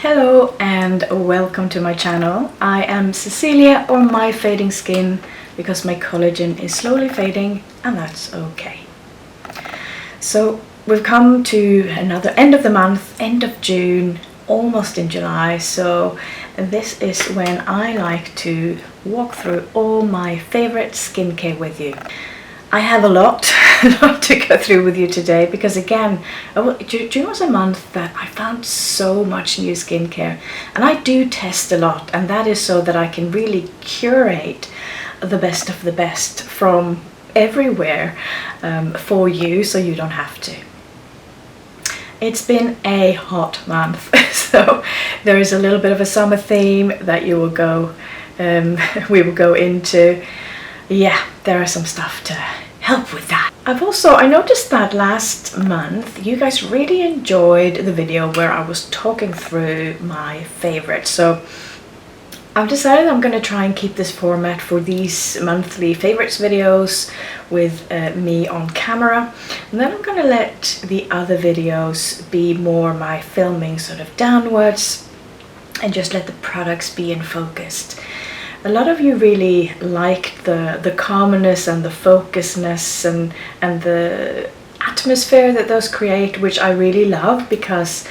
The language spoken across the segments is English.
Hello and welcome to my channel. I am Cecilia, or My Fading Skin, because my collagen is slowly fading and that's okay. So we've come to another end of the month, end of June, almost in July, so this is when I like to walk through all my favorite skincare with you. I have a lot to go through with you today because, again, June was a month that I found so much new skincare, and I do test a lot, and that is so that I can really curate the best of the best from everywhere for you, so you don't have to. It's been a hot month, so there is a little bit of a summer theme that we will go into. Yeah, there is some stuff to help with that. I noticed that last month you guys really enjoyed the video where I was talking through my favorites, so I've decided I'm going to try and keep this format for these monthly favorites videos with me on camera, and then I'm going to let the other videos be more my filming sort of downwards and just let the products be in focus. A lot of you really liked the calmness and the focusedness and the atmosphere that those create, which I really love, because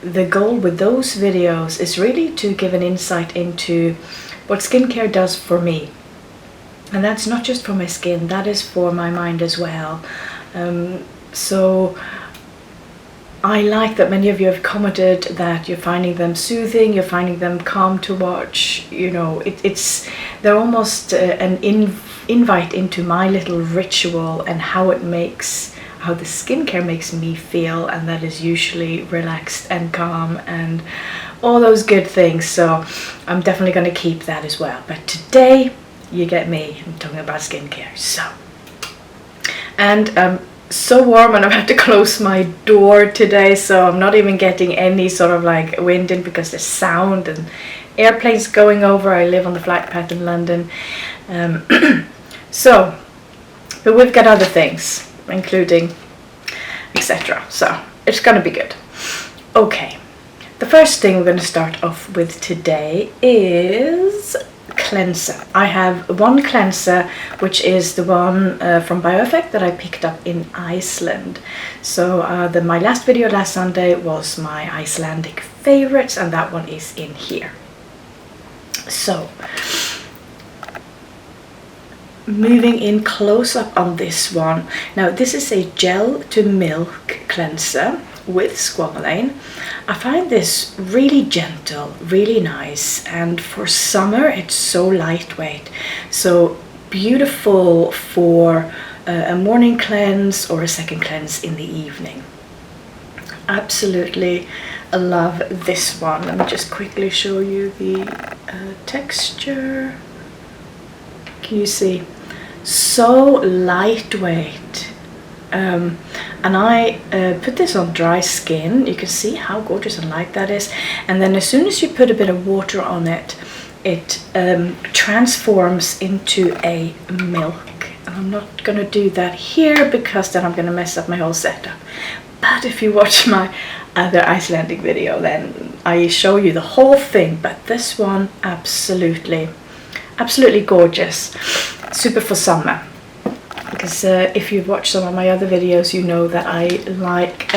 the goal with those videos is really to give an insight into what skincare does for me. And that's not just for my skin, that is for my mind as well. So I like that many of you have commented that you're finding them soothing, you're finding them calm to watch. You know, they're almost an invite into my little ritual and how the skincare makes me feel, and that is usually relaxed and calm and all those good things. So I'm definitely going to keep that as well. But today you get me. I'm talking about skincare. So warm, and I've had to close my door today, so I'm not even getting any sort of like wind in because there's sound and airplanes going over. I live on the flight path in London. But we've got other things, including etc. So it's gonna be good. Okay, the first thing we're going to start off with today is cleanser. I have one cleanser, which is the one from BIOEFFECT that I picked up in Iceland. So my last video last Sunday was my Icelandic favorites, and that one is in here. So moving in close up on this one. Now this is a gel to milk cleanser with squalane. I find this really gentle, really nice, and for summer it's so lightweight, so beautiful for a morning cleanse or a second cleanse in the evening. Absolutely love this one. Let me just quickly show you the texture. Can you see? So lightweight. And I put this on dry skin. You can see how gorgeous and light that is, and then as soon as you put a bit of water on it, it transforms into a milk. And I'm not going to do that here because then I'm going to mess up my whole setup. But if you watch my other Icelandic video, then I show you the whole thing. But this one, absolutely gorgeous, super for summer. Because if you've watched some of my other videos, you know that I like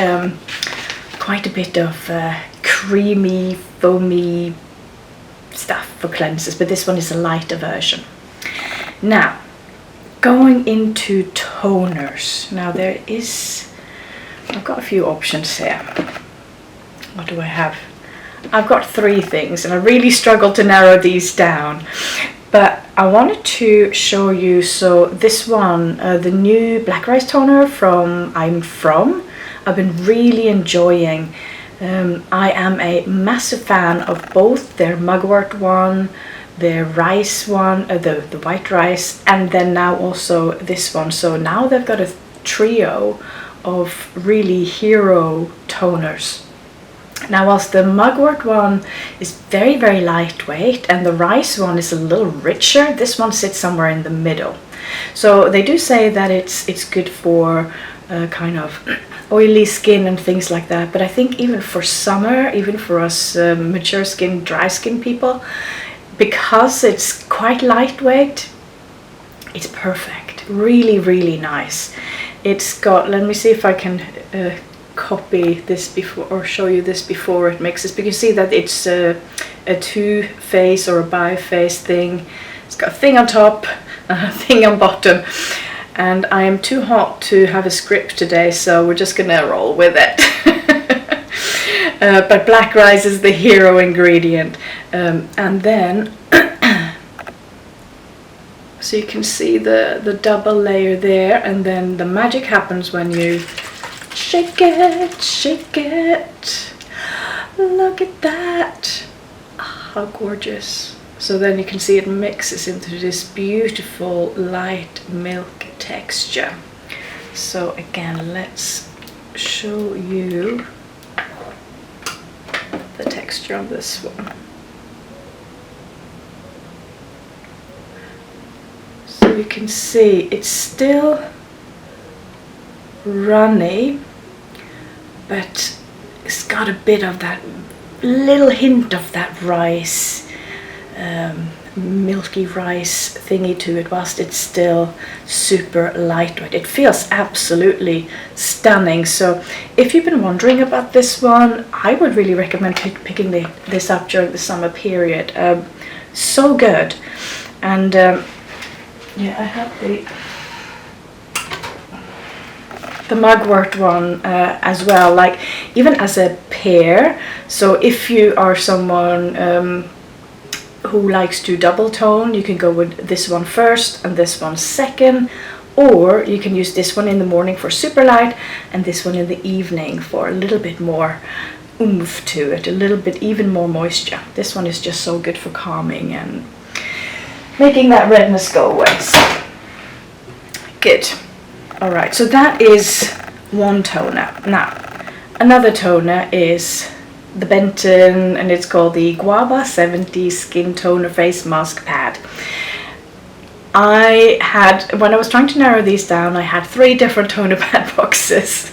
quite a bit of creamy, foamy stuff for cleansers, but this one is a lighter version. Now, going into toners. Now I've got a few options here. What do I have? I've got three things, and I really struggled to narrow these down. But I wanted to show you, so this one, the new Black Rice toner from I've been really enjoying. I am a massive fan of both their Mugwort one, their rice one, the white rice, and then now also this one. So now they've got a trio of really hero toners. Now, whilst the Mugwort one is very, very lightweight and the rice one is a little richer, this one sits somewhere in the middle. So they do say that it's good for kind of oily skin and things like that. But I think even for summer, even for us mature skin, dry skin people, because it's quite lightweight, it's perfect. Really, really nice. It's got, let me see if I can copy this before, or show you this before it mixes, because you see that it's a two-phase or a bi-phase thing. It's got a thing on top and a thing on bottom. And I am too hot to have a script today, so we're just gonna roll with it. But black rice is the hero ingredient. And then, so you can see the double layer there, and then the magic happens when you shake it, shake it. Look at that. How gorgeous. So then you can see it mixes into this beautiful light milk texture. So again, let's show you the texture on this one. So you can see it's still runny, but it's got a bit of that little hint of that rice, milky rice thingy to it, whilst it's still super lightweight. It feels absolutely stunning. So if you've been wondering about this one, I would really recommend picking this up during the summer period. So good. And yeah, I have the Mugwort one as well, like even as a pair. So if you are someone who likes to double tone, you can go with this one first and this one second, or you can use this one in the morning for super light and this one in the evening for a little bit more oomph to it, a little bit even more moisture. This one is just so good for calming and making that redness go away. So good. All right, so that is one toner. Now another toner is the BENTON, and it's called the Guava 70 Skin Toner Face Mask Pad. I had, when I was trying to narrow these down, I had 3 different toner pad boxes.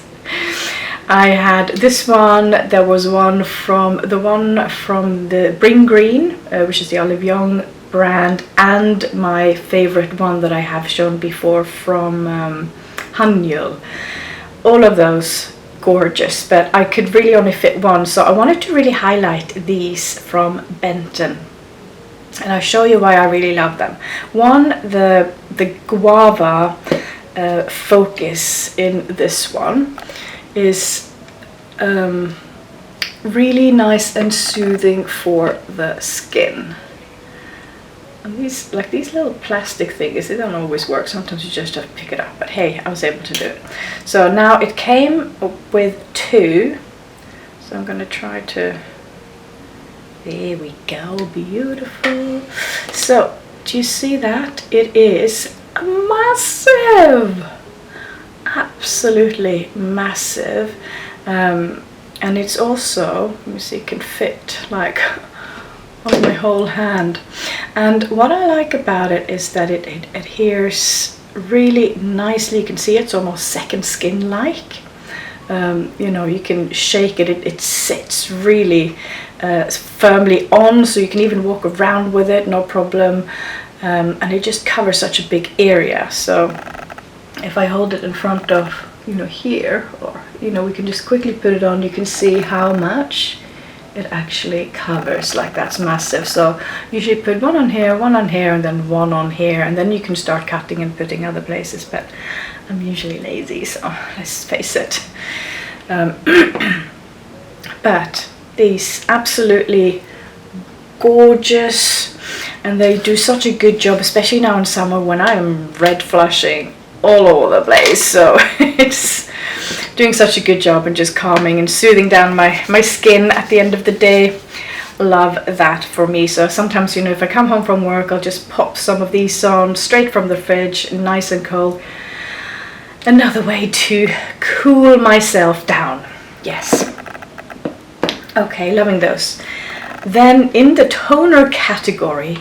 I had this one, there was one from the Bring Green, which is the Olive Young brand, and my favorite one that I have shown before from Hannul. All of those gorgeous, but I could really only fit one, so I wanted to really highlight these from BENTON, and I'll show you why I really love them. One, the Guava focus in this one is really nice and soothing for the skin. And these little plastic things, they don't always work. Sometimes you just have to pick it up. But hey, I was able to do it. So now it came with 2. So I'm going to try to... There we go. Beautiful. So, do you see that? It is massive. Absolutely massive. And it's also, let me see, it can fit like... on my whole hand. And what I like about it is that it adheres really nicely. You can see it's almost second skin like. You know, you can shake it, it sits really firmly on, so you can even walk around with it, no problem. And it just covers such a big area. So if I hold it in front of, you know, here, or, you know, we can just quickly put it on, you can see how much it actually covers. Like, that's massive. So usually put one on here, and then one on here, and then you can start cutting and putting other places, but I'm usually lazy, so let's face it. But these absolutely gorgeous, and they do such a good job, especially now in summer when I am red flushing all over the place. So it's doing such a good job and just calming and soothing down my skin at the end of the day. Love that for me. So sometimes, you know, if I come home from work, I'll just pop some of these on straight from the fridge, nice and cold. Another way to cool myself down. Yes. Okay, loving those. Then in the toner category,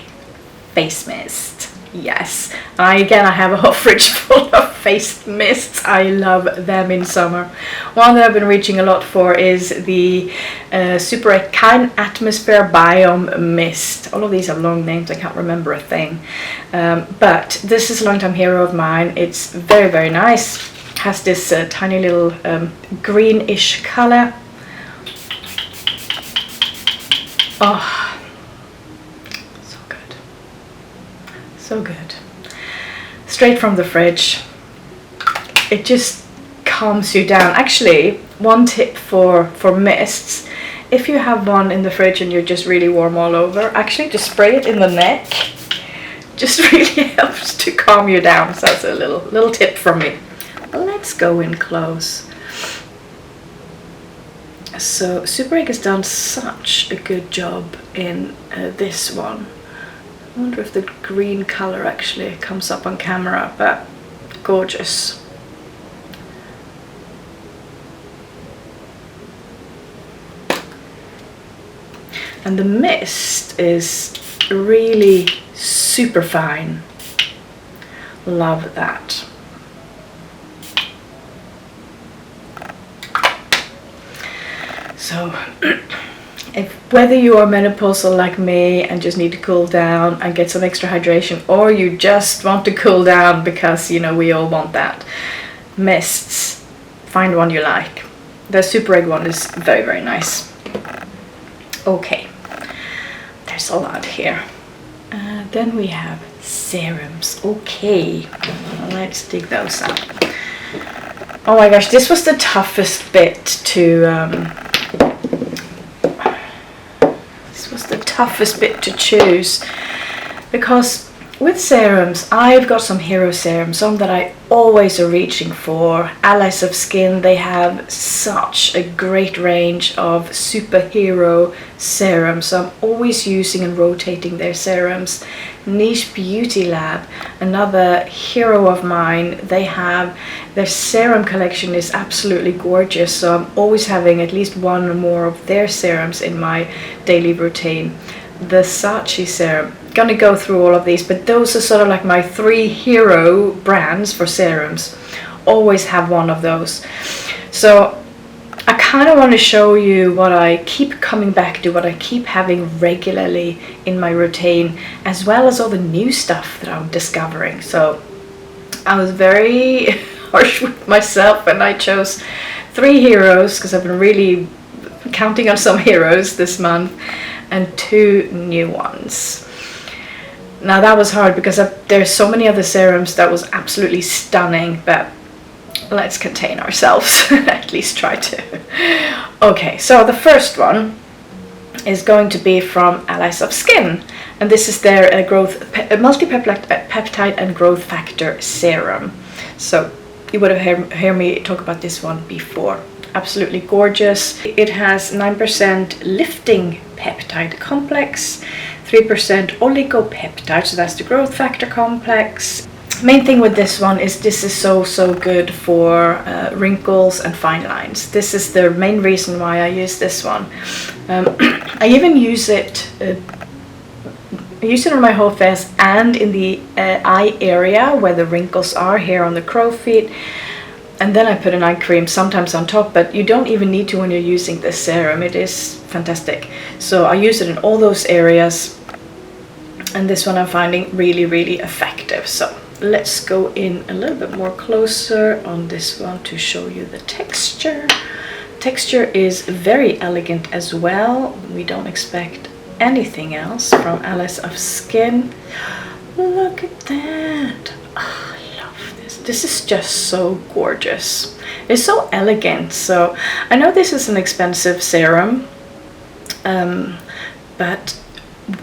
face mist. Yes. Again, I have a whole fridge full of face mists. I love them in summer. One that I've been reaching a lot for is the Super Kind Atmosphere Biome Mist. All of these have long names, I can't remember a thing. But this is a long-time hero of mine. It's very, very nice. Has this tiny little greenish color. Oh, so good. So good. Straight from the fridge. It just calms you down. Actually, one tip for mists, if you have one in the fridge and you're just really warm all over, actually just spray it in the neck. Just really helps to calm you down. So that's a little tip from me. Let's go in close. So Super Egg has done such a good job in this one. I wonder if the green color actually comes up on camera, but gorgeous. And the mist is really super fine. Love that. So, whether you are menopausal like me and just need to cool down and get some extra hydration, or you just want to cool down because, you know, we all want that, mists, find one you like. The Super Egg one is very, very nice. Okay, there's a lot here. Then we have serums. Okay, let's dig those up. Oh my gosh, this was the toughest bit to choose, because with serums I've got some hero serums, some that I always are reaching for. Allies of Skin, they have such a great range of superhero serums, so I'm always using and rotating their serums. Niche Beauty Lab, another hero of mine, they have their serum collection is absolutely gorgeous, so I'm always having at least one or more of their serums in my daily routine. The Saatchi serum, gonna go through all of these, but those are sort of like my 3 hero brands for serums. Always have one of those. So I kind of want to show you what I keep coming back to, what I keep having regularly in my routine, as well as all the new stuff that I'm discovering. So I was very harsh with myself and I chose 3 heroes, because I've been really counting on some heroes this month, and 2 new ones. Now that was hard because there's so many other serums that was absolutely stunning, but let's contain ourselves, at least try to. Okay, so the first one is going to be from Allies of Skin, and this is their multi-peptide and growth factor serum. So you would have heard me talk about this one before. Absolutely gorgeous. It has 9% lifting peptide complex, 3% oligopeptide, so that's the growth factor complex. Main thing with this one is this is so good for wrinkles and fine lines. This is the main reason why I use this one. I even use it on my whole face and in the eye area where the wrinkles are here on the crow's feet. And then I put an eye cream sometimes on top, but you don't even need to when you're using this serum. It is fantastic. So I use it in all those areas, and this one I'm finding really effective. So let's go in a little bit more closer on this one to show you the texture. Texture is very elegant as well. We don't expect anything else from Allies of Skin. Look at that. Oh, this is just so gorgeous. It's so elegant. So I know this is an expensive serum, but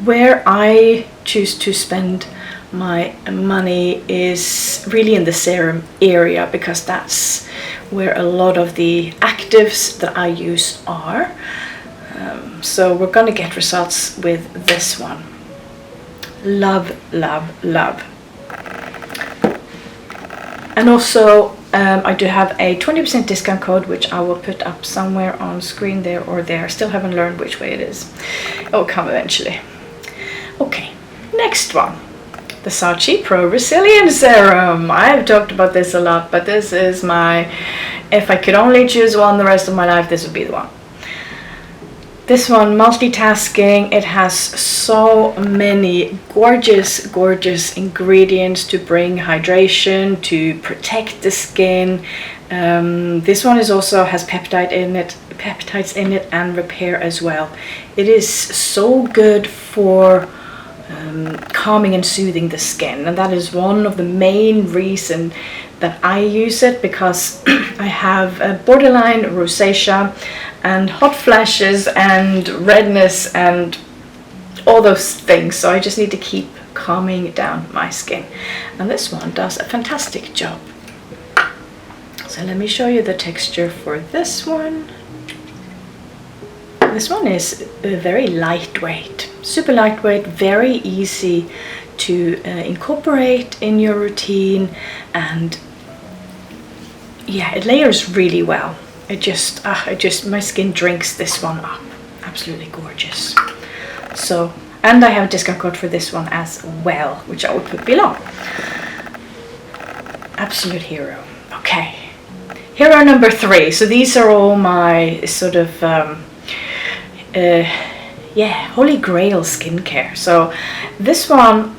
where I choose to spend my money is really in the serum area, because that's where a lot of the actives that I use are. So we're gonna get results with this one. Love. And also I do have a 20% discount code, which I will put up somewhere on screen there or there. Still haven't learned which way it is. It will come eventually. Okay, next one. the Saatchi Pro Resilience Serum. I've talked about this a lot, but this is my, if I could only choose one the rest of my life, this would be the one. This one, multitasking, it has so many gorgeous, gorgeous ingredients to bring hydration, to protect the skin. This one is also has peptides in it and repair as well. It is so good for calming and soothing the skin, and that is one of the main reasons that I use it, because I have a borderline rosacea and hot flashes and redness and all those things, so I just need to keep calming down my skin, and this one does a fantastic job. So let me show you the texture for this one. This one is very lightweight, super lightweight, very easy to incorporate in your routine, and yeah, it layers really well. It just my skin drinks this one up. Absolutely gorgeous. So, and I have a discount code for this one as well, which I will put below. Absolute hero. Okay, hero number 3. So these are all my sort of holy grail skincare. So this one,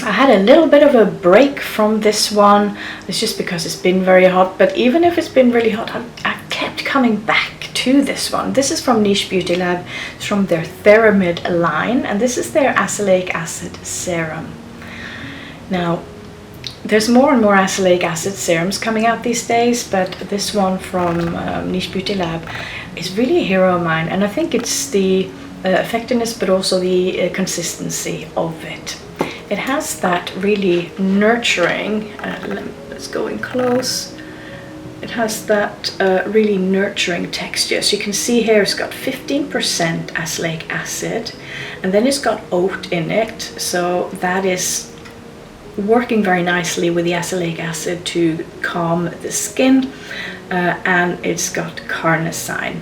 I had a little bit of a break from this one. It's just because it's been very hot, but even if it's been really hot, I've kept coming back to this one. This is from Niche Beauty Lab. It's from their Theramid line, and this is their azelaic acid serum. Now, there's more and more azelaic acid serums coming out these days, but this one from Niche Beauty Lab is really a hero of mine, and I think it's the effectiveness, but also the consistency of it. It has that really nurturing, let's go in close, it has that really nurturing texture. So you can see here it's got 15% azelaic acid, and then it's got oat in it, so that is working very nicely with the azelaic acid to calm the skin, and it's got carnosine.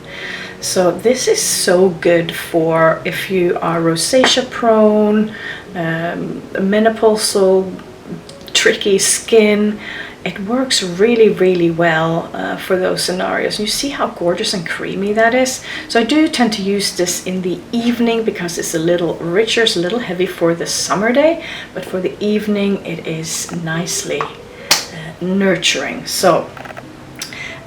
So this is so good for if you are rosacea prone, menopausal, tricky skin. It works really, really well for those scenarios. You see how gorgeous and creamy that is? So I do tend to use this in the evening because it's a little richer, it's a little heavy for the summer day, but for the evening it is nicely nurturing. So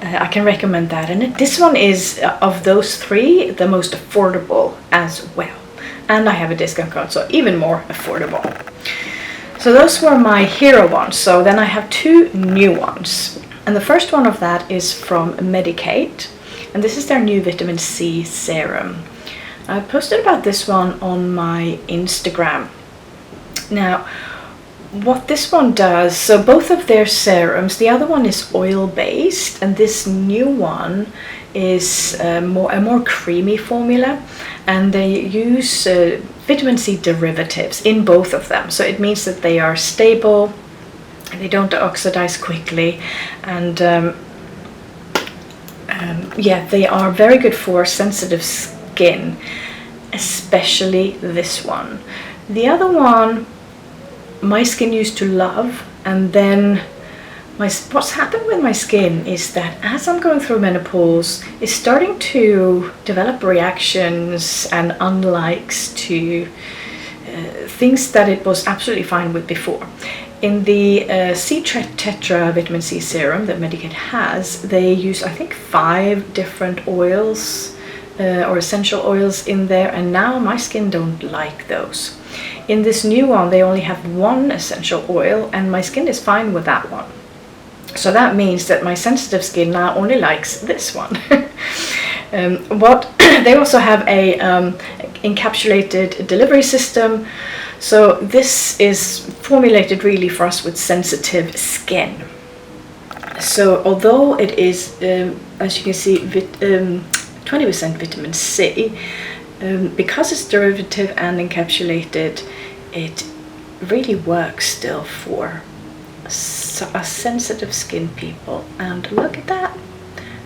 I can recommend that. And this one is, of those 3, the most affordable as well. And I have a discount code, so even more affordable. So those were my hero ones. So then I have 2 new ones. And the first one of that is from Medicate. And this is their new vitamin C serum. I posted about this one on my Instagram. Now, what this one does, so both of their serums, the other one is oil-based, and this new one is a more creamy formula, and they use vitamin C derivatives in both of them. So it means that they are stable, and they don't oxidize quickly, and yeah, they are very good for sensitive skin, especially this one. The other one, my skin used to love, and then what's happened with my skin is that as I'm going through menopause, it's starting to develop reactions and unlikes to things that it was absolutely fine with before. In the C-Tetra vitamin C serum that Medicate has, they use, I think, 5 different oils or essential oils in there, and now my skin don't like those. In this new one, they only have 1 essential oil, and my skin is fine with that one. So that means that my sensitive skin now only likes this one. They also have a encapsulated delivery system. So this is formulated really for us with sensitive skin. So although it is, as you can see, 20% vitamin C, because it's derivative and encapsulated, it really works still for sensitive skin people. And look at that,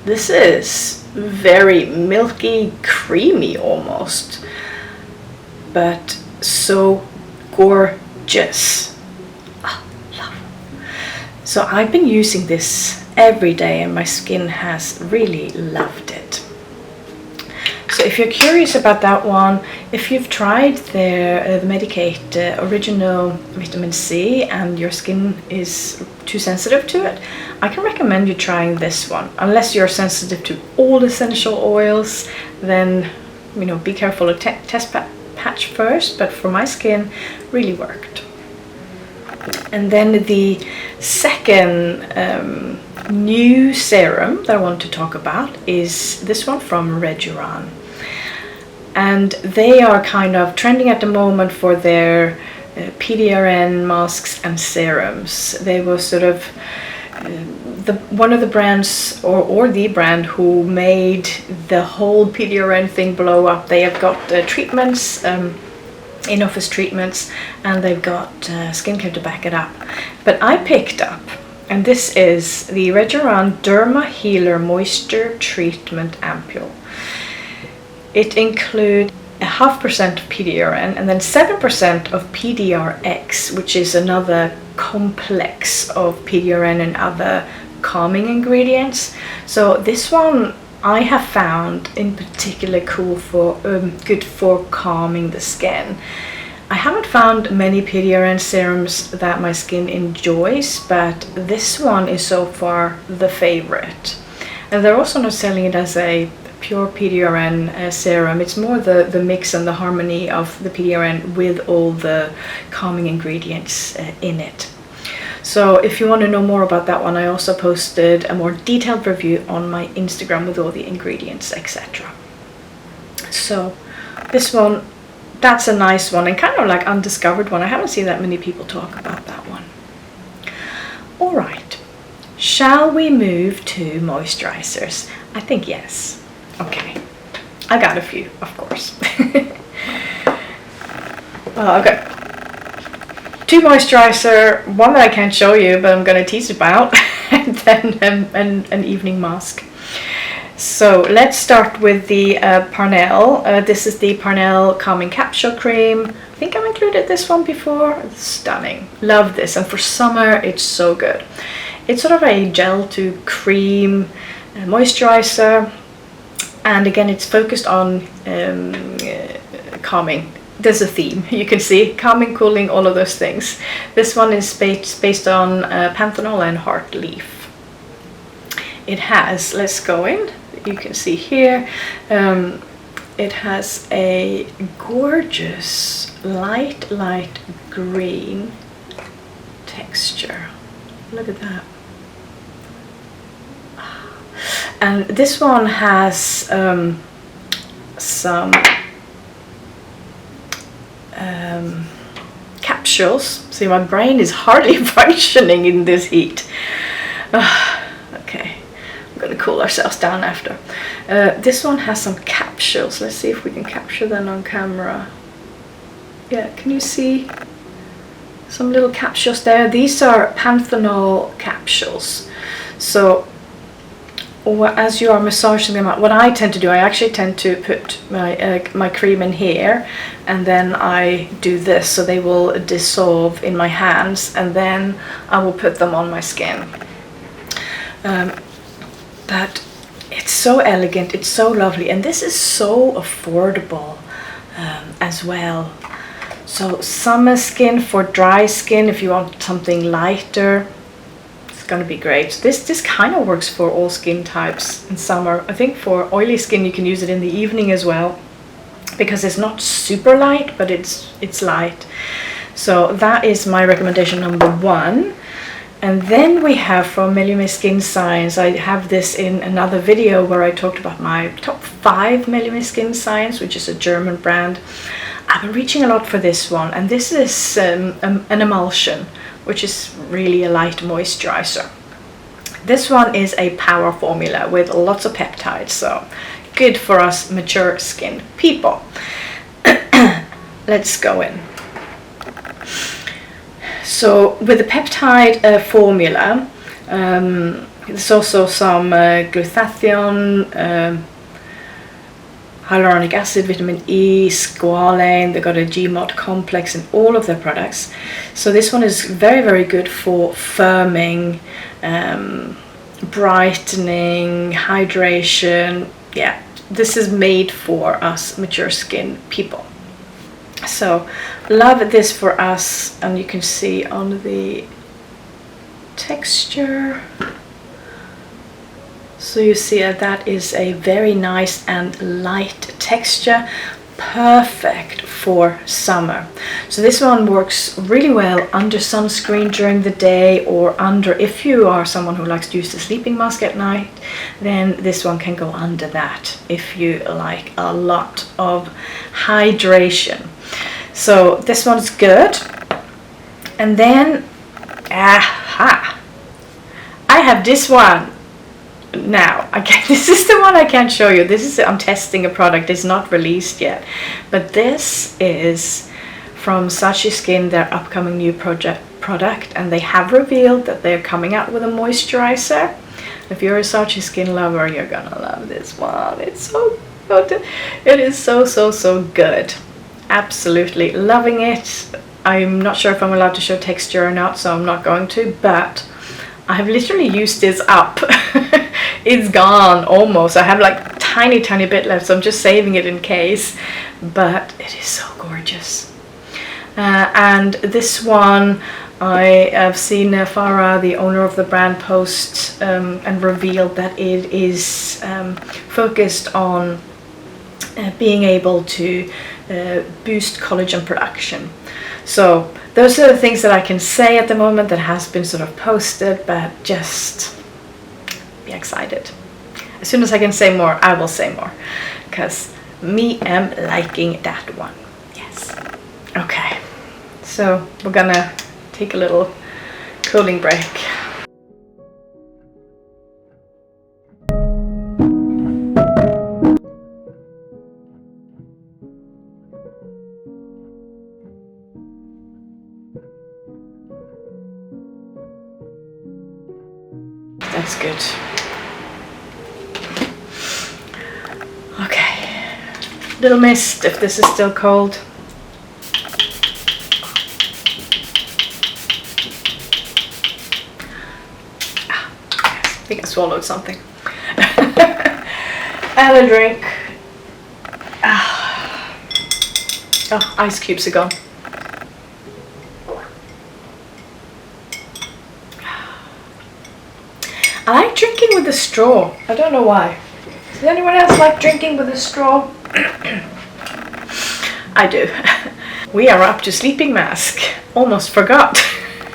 this is very milky, creamy almost, but so gorgeous. So I've been using this every day and my skin has really loved it. So if you're curious about that one, if you've tried the Medicate Original Vitamin C and your skin is too sensitive to it, I can recommend you trying this one. Unless you're sensitive to all essential oils, then you know, be careful to test patch first, but for my skin, really worked. And then the second new serum that I want to talk about is this one from REJURAN. And they are kind of trending at the moment for their PDRN masks and serums. They were sort of one of the brands or the brand who made the whole PDRN thing blow up. They have got treatments, in-office treatments, and they've got skincare to back it up. But I picked up, and this is the REJURAN Derma Healer Moisture Treatment Ampoule. It includes 0.5% of PDRN and then 7% of PDRX, which is another complex of PDRN and other calming ingredients. So this one I have found in particular cool for good for calming the skin. I haven't found many PDRN serums that my skin enjoys, but this one is so far the favorite. And they're also not selling it as a pure PDRN serum. It's more the mix and the harmony of the PDRN with all the calming ingredients in it. So if you want to know more about that one, I also posted a more detailed review on my Instagram with all the ingredients, etc. So this one, that's a nice one and kind of like undiscovered one. I haven't seen that many people talk about that one. All right, shall we move to moisturizers? I think yes. Okay, I got a few, of course. I've got two moisturizer, one that I can't show you, but I'm going to tease about, and then an evening mask. So let's start with the PARNELL. This is the PARNELL Calming Capsule Cream. I think I've included this one before. It's stunning. Love this, and for summer, it's so good. It's sort of a gel to cream moisturizer. And again, it's focused on calming. There's a theme, you can see, calming, cooling, all of those things. This one is based on panthenol and heart leaf. It has, let's go in, you can see here, it has a gorgeous light green texture. Look at that. And this one has some capsules. See, my brain is hardly functioning in this heat. Okay, I'm gonna cool ourselves down after. This one has some capsules. Let's see if we can capture them on camera. Yeah, can you see some little capsules there? These are panthenol capsules. So as you are massaging them out, what I tend to do, I actually tend to put my cream in here, and then I do this, so they will dissolve in my hands, and then I will put them on my skin. But it's so elegant, it's so lovely, and this is so affordable as well. So summer skin, for dry skin, if you want something lighter, gonna be great. This kind of works for all skin types in summer. I think for oily skin you can use it in the evening as well, because it's not super light, but it's light. So that is my recommendation number one. And then we have from MYBLEND Skin Science. I have this in another video where I talked about my top 5 MYBLEND Skin Science, which is a German brand. I've been reaching a lot for this one, and this is an emulsion, which is really a light moisturizer. This one is a power formula with lots of peptides, so good for us mature skin people. Let's go in. So with the peptide formula, there's also some glutathione, hyaluronic acid, vitamin E, squalane. They've got a GMOD complex in all of their products. So this one is very, very good for firming, brightening, hydration. Yeah, this is made for us mature skin people. So love this for us, and you can see on the texture. So you see that is a very nice and light texture, perfect for summer. So this one works really well under sunscreen during the day, or under, if you are someone who likes to use the sleeping mask at night, then this one can go under that if you like a lot of hydration. So this one's good. And then I have this one. Now, this is the one I can't show you. This is, I'm testing a product. It's not released yet. But this is from Sachi Skin, their upcoming new product. And they have revealed that they're coming out with a moisturizer. If you're a Sachi Skin lover, you're gonna love this one. It's so good. It is so, so, so good. Absolutely loving it. I'm not sure if I'm allowed to show texture or not, so I'm not going to. But I have literally used this up. It's gone almost. I have like tiny bit left, so I'm just saving it in case. But it is so gorgeous. And this one, I have seen Farah, the owner of the brand, post and revealed that it is focused on being able to boost collagen production. So those are the things that I can say at the moment that has been sort of posted, but just be excited. As soon as I can say more, I will say more, because me am liking that one. Yes. Okay, so we're gonna take a little cooling break. That's good. Okay, little mist if this is still cold. I think I swallowed something. And a drink. Oh, ice cubes are gone. I like drinking with a straw. I don't know why. Does anyone else like drinking with a straw? I do. We are up to sleeping mask. Almost forgot.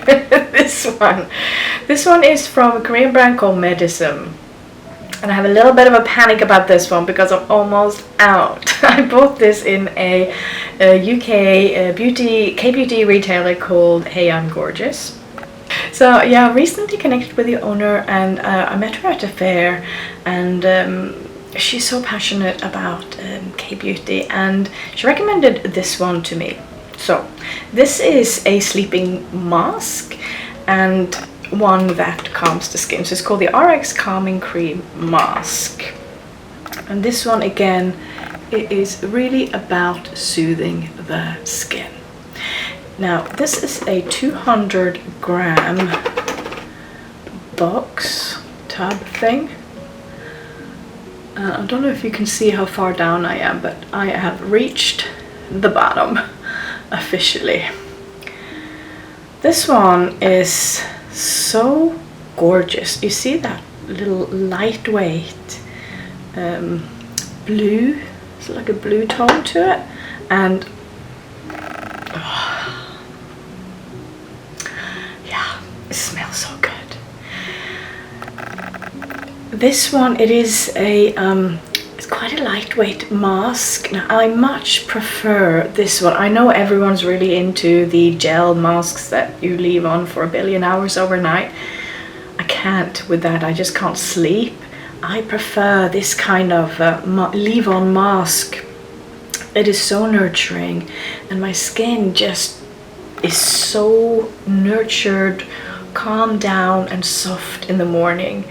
This one. This one is from a Korean brand called MYBLEND. And I have a little bit of a panic about this one because I'm almost out. I bought this in a UK K-beauty retailer called Hey I'm Gorgeous. So yeah, I recently connected with the owner, and I met her at a fair, and she's so passionate about K-beauty, and she recommended this one to me. So this is a sleeping mask and one that calms the skin. So it's called the RX Calming Cream Mask. And this one, again, it is really about soothing the skin. Now, this is a 200-gram box tub thing. I don't know if you can see how far down I am, but I have reached the bottom officially. This one is so gorgeous. You see that little lightweight blue, it's like a blue tone to it, and yeah, it smells so good. This one, it is a it's quite a lightweight mask. Now, I much prefer this one. I know everyone's really into the gel masks that you leave on for a billion hours overnight. I can't with that. I just can't sleep. I prefer this kind of leave-on mask. It is so nurturing, and my skin just is so nurtured, calmed down and soft in the morning.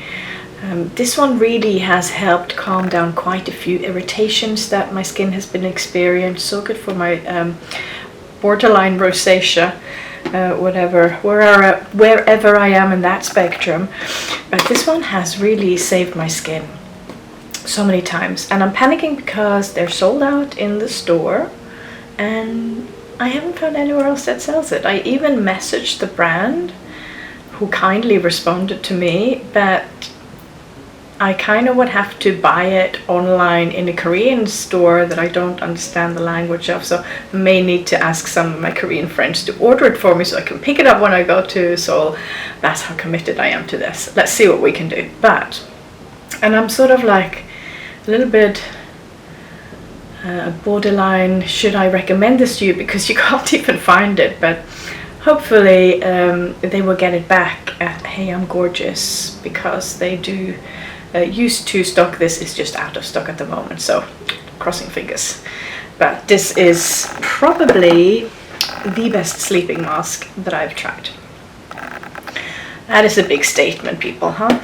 This one really has helped calm down quite a few irritations that my skin has been experiencing. So good for my borderline rosacea, wherever I am in that spectrum. But this one has really saved my skin so many times, and I'm panicking because they're sold out in the store and I haven't found anywhere else that sells it. I even messaged the brand, who kindly responded to me, but I kind of would have to buy it online in a Korean store that I don't understand the language of, so I may need to ask some of my Korean friends to order it for me so I can pick it up when I go to Seoul. That's how committed I am to this. Let's see what we can do. And I'm sort of like a little bit borderline, should I recommend this to you, because you can't even find it, but hopefully they will get it back at Hey I'm Gorgeous, because they do used to stock this. Is just out of stock at the moment, so crossing fingers. But this is probably the best sleeping mask that I've tried. That is a big statement, people, huh?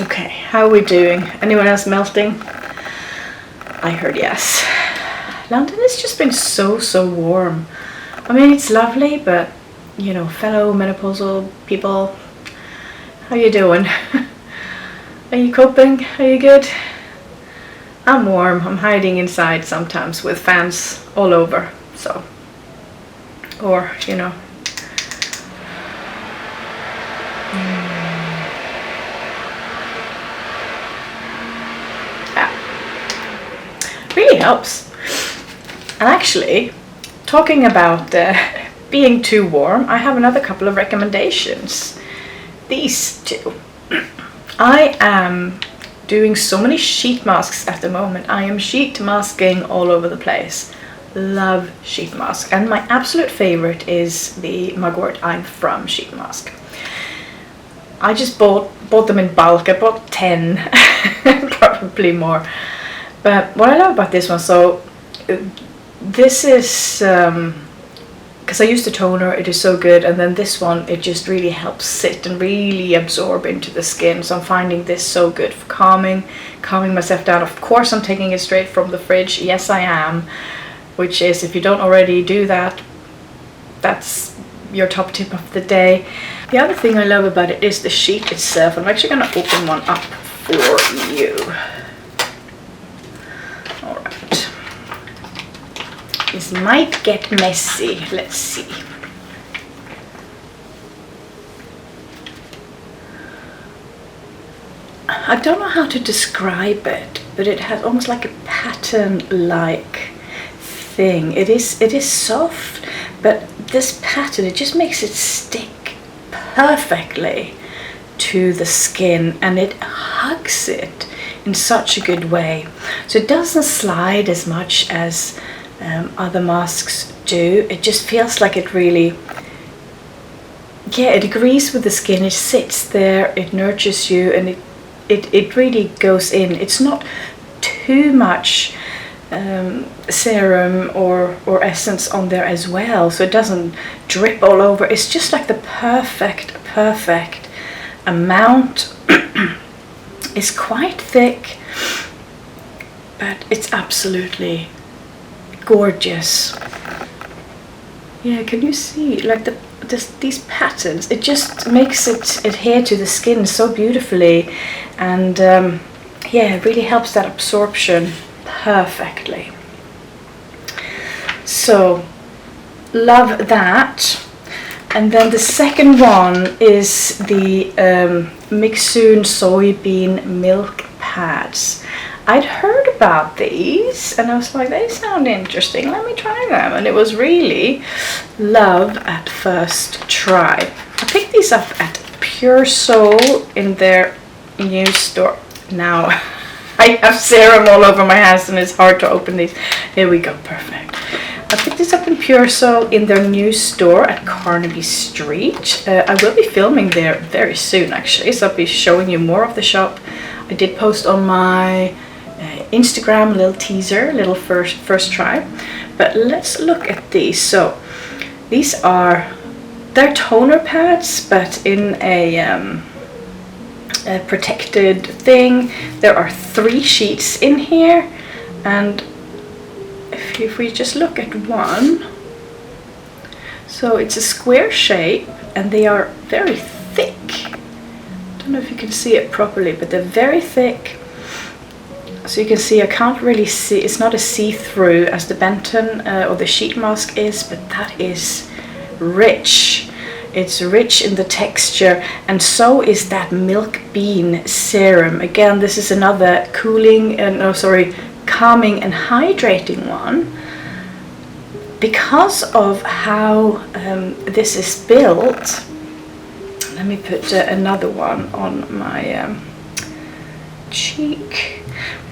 Okay, how are we doing? Anyone else melting? I heard yes. London has just been so warm. I mean, it's lovely, but you know, fellow menopausal people, how you doing? Are you coping? Are you good? I'm warm. I'm hiding inside sometimes with fans all over, so, or you know. Really helps. And actually, talking about being too warm, I have another couple of recommendations. These two. I am doing so many sheet masks at the moment. I am sheet masking all over the place. Love sheet mask, and my absolute favorite is the Mugwort I'm From sheet mask. I just bought them in bulk. I bought 10, probably more. But what I love about this one, so this is, because I used the toner, it is so good, and then this one, it just really helps sit and really absorb into the skin. So I'm finding this so good for calming myself down. Of course I'm taking it straight from the fridge, yes I am, which is, if you don't already do that, that's your top tip of the day. The other thing I love about it is the sheet itself. I'm actually going to open one up for you. This might get messy. Let's see. I don't know how to describe it, but it has almost like a pattern-like thing. It is soft, but this pattern, it just makes it stick perfectly to the skin, and it hugs it in such a good way. So it doesn't slide as much as other masks do. It just feels like it really, yeah, it agrees with the skin. It sits there, it nurtures you, and it really goes in. It's not too much serum or essence on there as well, so it doesn't drip all over. It's just like the perfect amount. It's quite thick, but it's absolutely gorgeous. Yeah, can you see like these patterns? It just makes it adhere to the skin so beautifully, and yeah, it really helps that absorption perfectly. So love that. And then the second one is the MIXSOON soybean milk pads. I'd heard about these and I was like, they sound interesting, let me try them. And it was really love at first try. I picked these up at Pure Soul in their new store. Now I have serum all over my hands and it's hard to open these. Here we go, perfect. I picked this up in Pure Soul in their new store at Carnaby Street. I will be filming there very soon actually, so I'll be showing you more of the shop. I did post on my Instagram a little teaser, little first try. But let's look at these. So these are, they're toner pads, but in a protected thing. There are 3 sheets in here, and if we just look at one, so it's a square shape and they are very thick. I don't know if you can see it properly, but they're very thick. So you can see, I can't really see, it's not as see-through as the BENTON or the sheet mask is, but that is rich. It's rich in the texture, and so is that milk bean serum. Again, this is another cooling, calming and hydrating one. Because of how this is built, let me put another one on my cheek.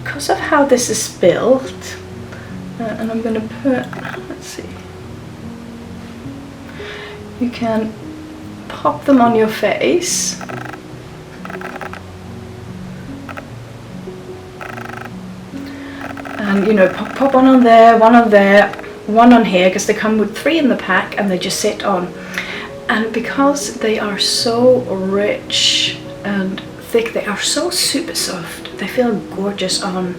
Because of how this is built, and I'm going to put, let's see, you can pop them on your face. And you know, pop one on there, one on there, one on here, because they come with 3 in the pack and they just sit on. And because they are so rich and thick, they are so super soft. They feel gorgeous on.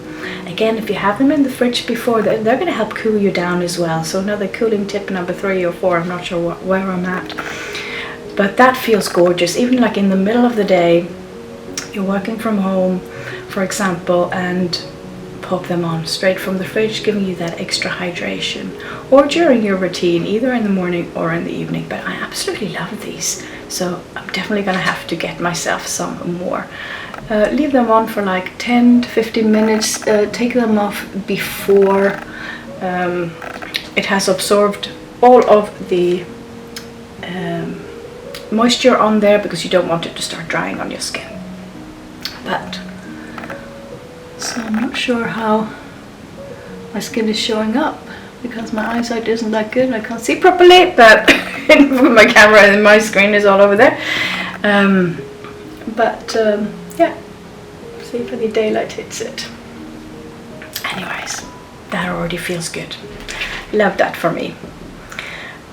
Again, if you have them in the fridge before, they're going to help cool you down as well. So another cooling tip number 3 or 4, I'm not sure where I'm at. But that feels gorgeous. Even like in the middle of the day, you're working from home, for example, and pop them on straight from the fridge, giving you that extra hydration. Or during your routine, either in the morning or in the evening. But I absolutely love these. So I'm definitely going to have to get myself some more. Leave them on for like 10 to 15 minutes. Take them off before it has absorbed all of the moisture on there, because you don't want it to start drying on your skin. But so I'm not sure how my skin is showing up, because my eyesight isn't that good and I can't see properly, but with my camera and my screen is all over there. Yeah, see if any daylight hits it. Anyways, that already feels good. Love that for me.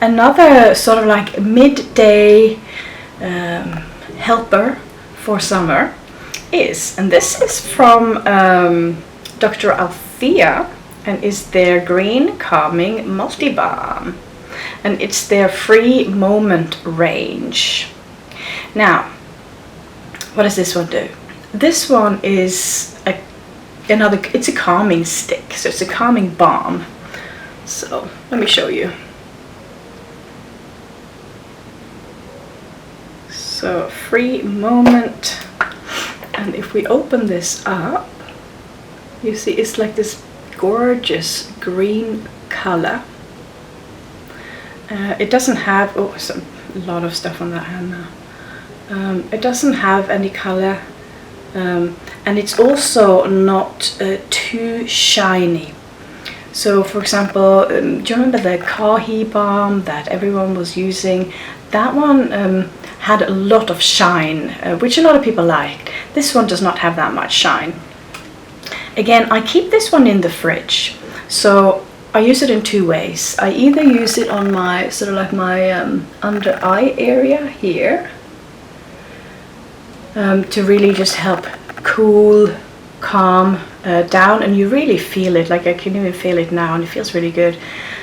Another sort of like midday helper for summer is, and this is from Dr. ALTHEA, and is their Green Calming Multi Balm, and it's their Free Moment range. Now, what does this one do? This one is it's a calming stick, so it's a calming balm. So let me show you. So Free Moment, and if we open this up, you see it's like this gorgeous green color. It doesn't have, oh, a lot of stuff on that hand now. It doesn't have any color, and it's also not too shiny. So for example, do you remember the Kahi balm that everyone was using? That one had a lot of shine, which a lot of people liked. This one does not have that much shine. Again, I keep this one in the fridge, so I use it in 2 ways. I either use it on my sort of like my under eye area here, to really just help cool, calm down, and you really feel it. Like I can even feel it now, and it feels really good,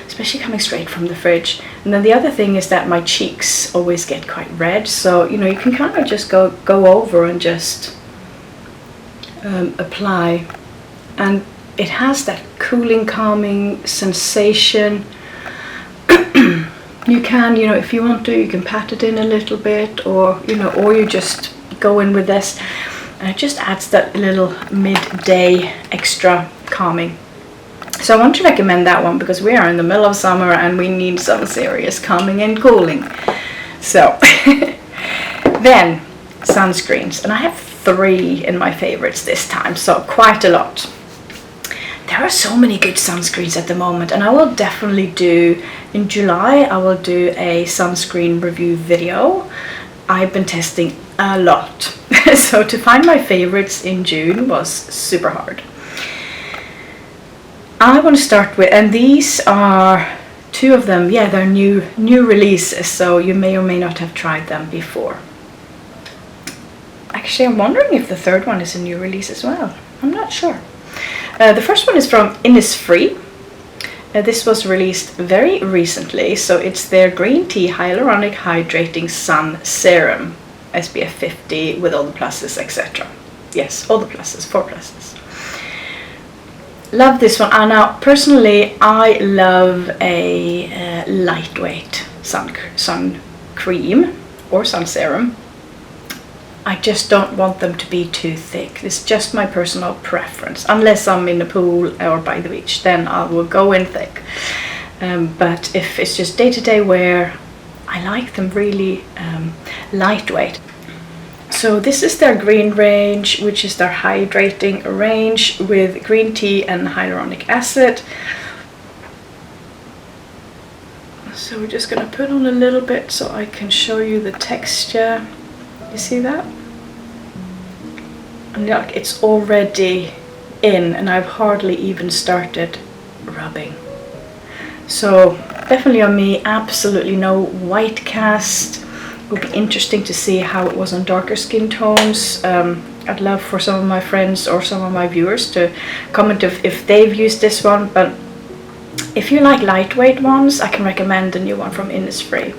especially coming straight from the fridge. And then the other thing is that my cheeks always get quite red, so you know, you can kind of just go over and just apply, and it has that cooling, calming sensation. You can, you know, if you want to, you can pat it in a little bit, or you know, or you just go in with this, and it just adds that little midday extra calming. So I want to recommend that one, because we are in the middle of summer and we need some serious calming and cooling. So then sunscreens, and I have 3 in my favorites this time, so quite a lot. There are so many good sunscreens at the moment, and I will definitely do, in July, I will do a sunscreen review video. I've been testing a lot, so to find my favorites in June was super hard. I want to start with, and these are 2 of them, yeah, they're new releases, so you may or may not have tried them before. I Actually, I'm wondering if the third one is a new release as well. I'm not sure. The first one is from Innisfree. This was released very recently, so it's their Green Tea Hyaluronic Hydrating Sun Serum, SPF 50 with all the pluses, etc. Yes, all the pluses, 4 pluses. Love this one. Now, personally, I love a lightweight sun cream or sun serum. I just don't want them to be too thick. It's just my personal preference. Unless I'm in the pool or by the beach, then I will go in thick. But if it's just day-to-day wear, I like them really lightweight. So this is their green range, which is their hydrating range with green tea and hyaluronic acid. So we're just going to put on a little bit so I can show you the texture. You see that? And look, it's already in, and I've hardly even started rubbing. So definitely on me, absolutely no white cast. It would be interesting to see how it was on darker skin tones. I'd love for some of my friends or some of my viewers to comment if they've used this one, but if you like lightweight ones, I can recommend the new one from Innisfree.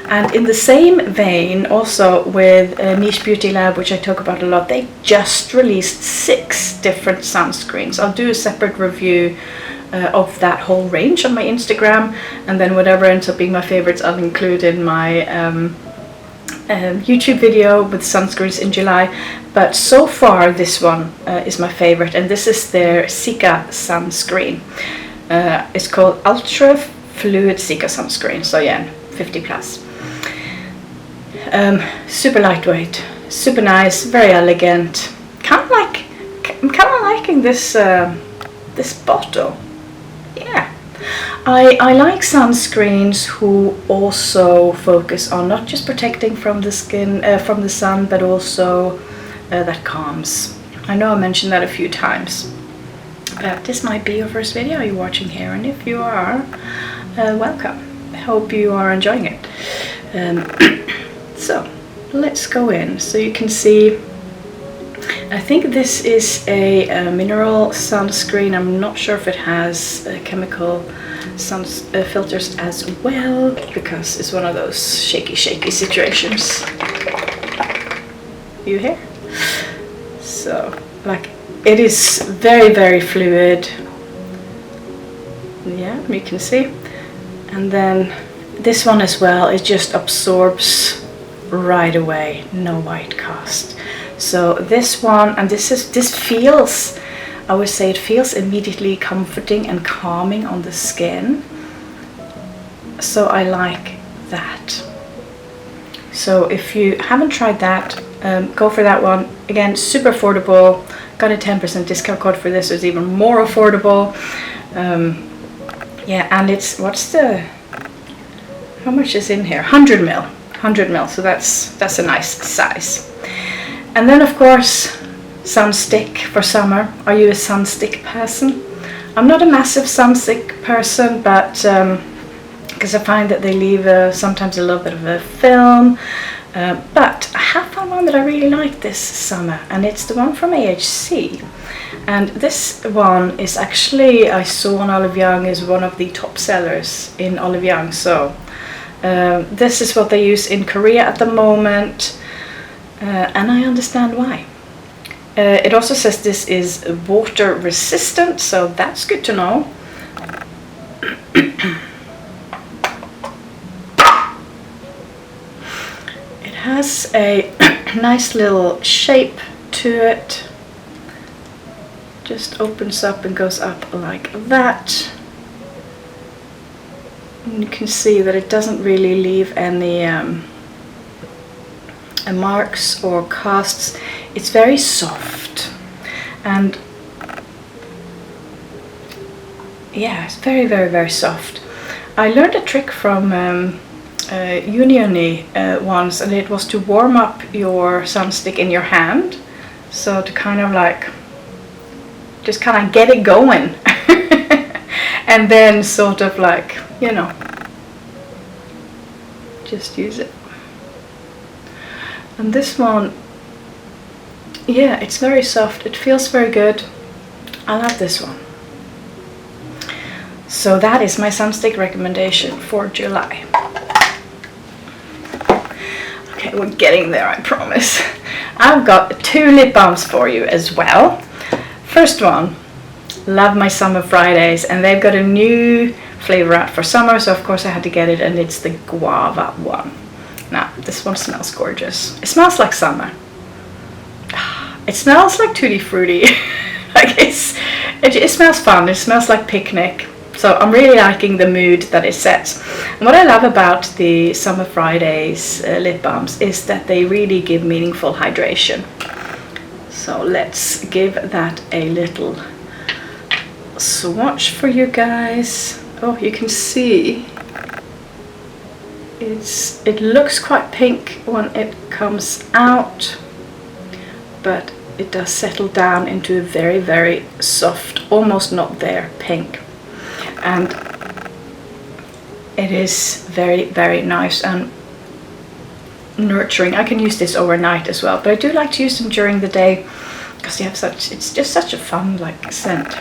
And in the same vein, also with Niche Beauty Lab, which I talk about a lot, they just released 6 different sunscreens. I'll do a separate review of that whole range on my Instagram, and then whatever ends up being my favorites I'll include in my YouTube video with sunscreens in July. But so far this one is my favorite, and this is their Cica sunscreen. It's called Ultra Fluid Cica sunscreen, so yeah, 50 plus. Super lightweight, super nice, very elegant. I'm kind of liking this this bottle. Yeah, I like sunscreens who also focus on not just protecting from the skin, from the sun, but also that calms. I know I mentioned that a few times. But this might be your first video you're watching here, and if you are, welcome. I hope you are enjoying it. So let's go in. So you can see, I think this is a mineral sunscreen. I'm not sure if it has chemical filters as well, because it's one of those shaky situations. You hear? So like, it is very fluid. Yeah, you can see. And then this one as well, it just absorbs right away, no white cast. So this one, and this feels, I would say it feels immediately comforting and calming on the skin. So I like that. So if you haven't tried that, go for that one. Again, super affordable. Got a 10% discount code for this, so it's even more affordable. Yeah, and it's, how much is in here? 100 ml, so that's a nice size. And then of course, sunstick for summer. Are you a sunstick person? I'm not a massive sunstick person, but because I find that they leave sometimes a little bit of a film. But I have found one that I really like this summer, and it's the one from AHC. And this one is actually, I saw on Olive Young, is one of the top sellers in Olive Young. So this is what they use in Korea at the moment, and I understand why. It also says this is water resistant, so that's good to know. It has a nice little shape to it. Just opens up and goes up like that. And you can see that it doesn't really leave any marks or casts. It's very soft, and yeah, it's very soft. I learned a trick from Unioni once, and it was to warm up your sunstick in your hand, so to kind of like just kind of get it going and then sort of like, you know, just use it. And this one yeah, it's very soft. It feels very good. I love this one. So that is my sunstick recommendation for July. Okay, we're getting there, I promise. I've got 2 lip balms for you as well. First one, love my Summer Fridays, and they've got a new flavor out for summer, so of course I had to get it, and it's the Guava one. Now, this one smells gorgeous. It smells like summer. It smells like Tutti Frutti. Like it smells fun. It smells like picnic. So I'm really liking the mood that it sets. And what I love about the Summer Fridays lip balms is that they really give meaningful hydration. So let's give that a little swatch for you guys. Oh, you can see it looks quite pink when it comes out, but it does settle down into a very, very soft, almost not there pink. And it is very, very nice and nurturing. I can use this overnight as well, but I do like to use them during the day because you have it's just such a fun like scent.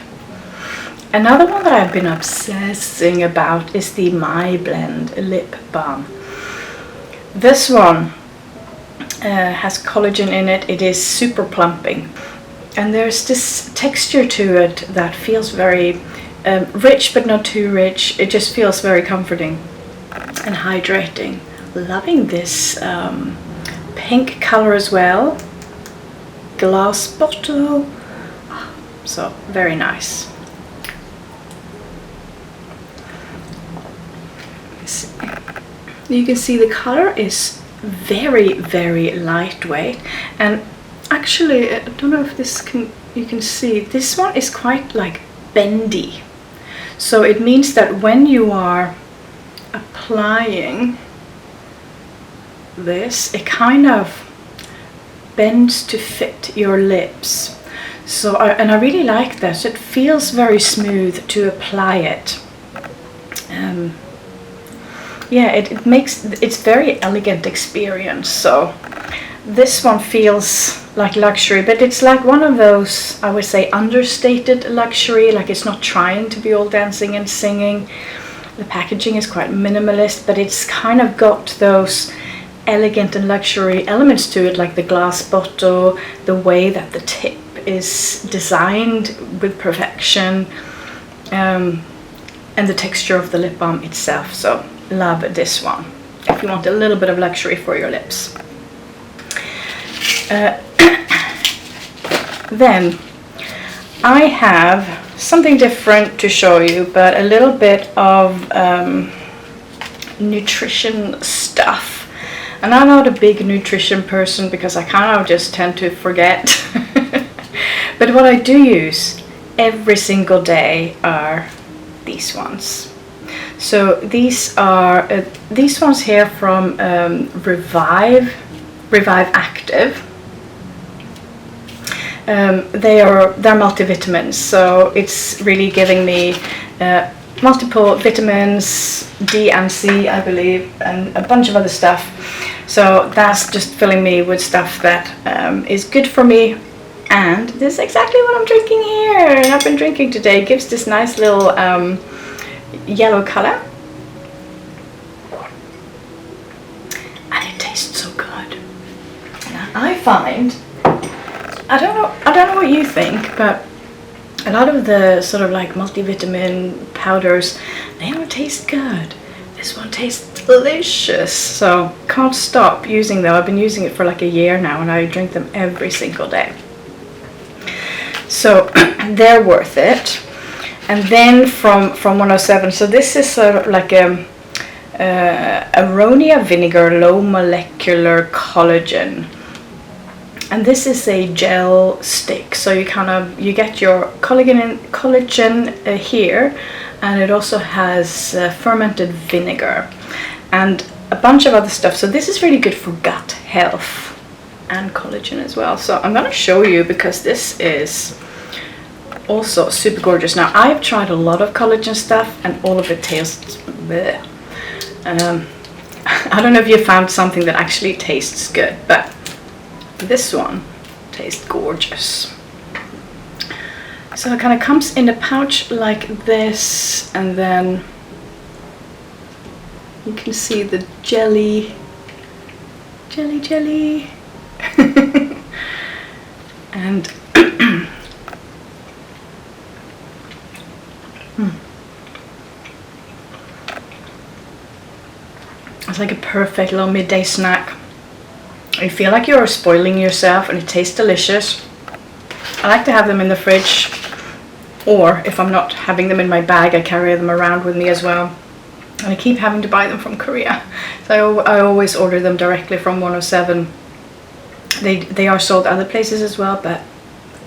Another one that I've been obsessing about is the MYBLEND lip balm. This one has collagen in it. It is super plumping, and there's this texture to it that feels very rich but not too rich. It just feels very comforting and hydrating. Loving this pink color as well. Glass bottle. So very nice. You can see the color is very, very lightweight, and actually I don't know if you can see, this one is quite like bendy. So it means that when you are applying this, it kind of bends to fit your lips. So and I really like that. It feels very smooth to apply it. Yeah, it's very elegant experience. So this one feels like luxury, but it's like one of those, I would say, understated luxury. Like it's not trying to be all dancing and singing. The packaging is quite minimalist, but it's kind of got those elegant and luxury elements to it, like the glass bottle, the way that the tip is designed with perfection, and the texture of the lip balm itself. So love this one if you want a little bit of luxury for your lips. Then I have something different to show you, but a little bit of nutrition stuff. And I'm not a big nutrition person because I kind of just tend to forget. But what I do use every single day are these ones. So these are these ones here from Revive Active. They're multivitamins, so it's really giving me multiple vitamins, D and C, I believe, and a bunch of other stuff. So that's just filling me with stuff that is good for me. And this is exactly what I'm drinking here. And I've been drinking today. It gives this nice little yellow color. And it tastes so good. Now, I find, I don't know what you think, but a lot of the sort of like multivitamin powders, they don't taste good. This one tastes delicious, so can't stop using them. I've been using it for like a year now, and I drink them every single day. So they're worth it. And then from 107, so this is sort of like a Aronia vinegar low molecular collagen. And this is a gel stick, so you get your collagen here, and it also has fermented vinegar and a bunch of other stuff. So this is really good for gut health and collagen as well. So I'm gonna show you because this is also super gorgeous. Now I've tried a lot of collagen stuff and all of it tastes bleh. I don't know if you found something that actually tastes good, but this one taste gorgeous. So it kind of comes in a pouch like this, and then you can see the jelly. And it's like a perfect little midday snack. You feel like you're spoiling yourself, and it tastes delicious. I like to have them in the fridge, or if I'm not having them in my bag, I carry them around with me as well. And I keep having to buy them from Korea, so I always order them directly from 107. They are sold other places as well, but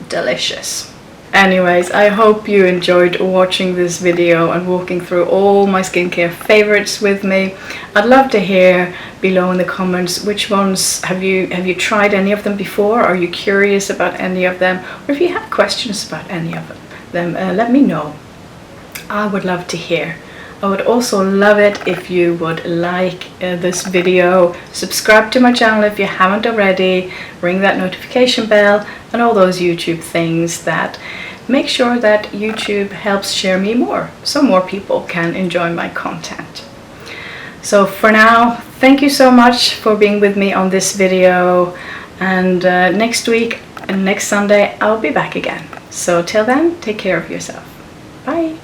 delicious. Anyways, I hope you enjoyed watching this video and walking through all my skincare favorites with me. I'd love to hear below in the comments which ones have you tried any of them before? Are you curious about any of them? Or if you have questions about any of them, let me know. I would love to hear. I would also love it if you would like this video, subscribe to my channel if you haven't already, ring that notification bell, and all those YouTube things that make sure that YouTube helps share me more, so more people can enjoy my content. So for now, thank you so much for being with me on this video, and next week and next Sunday I'll be back again. So till then, take care of yourself. Bye!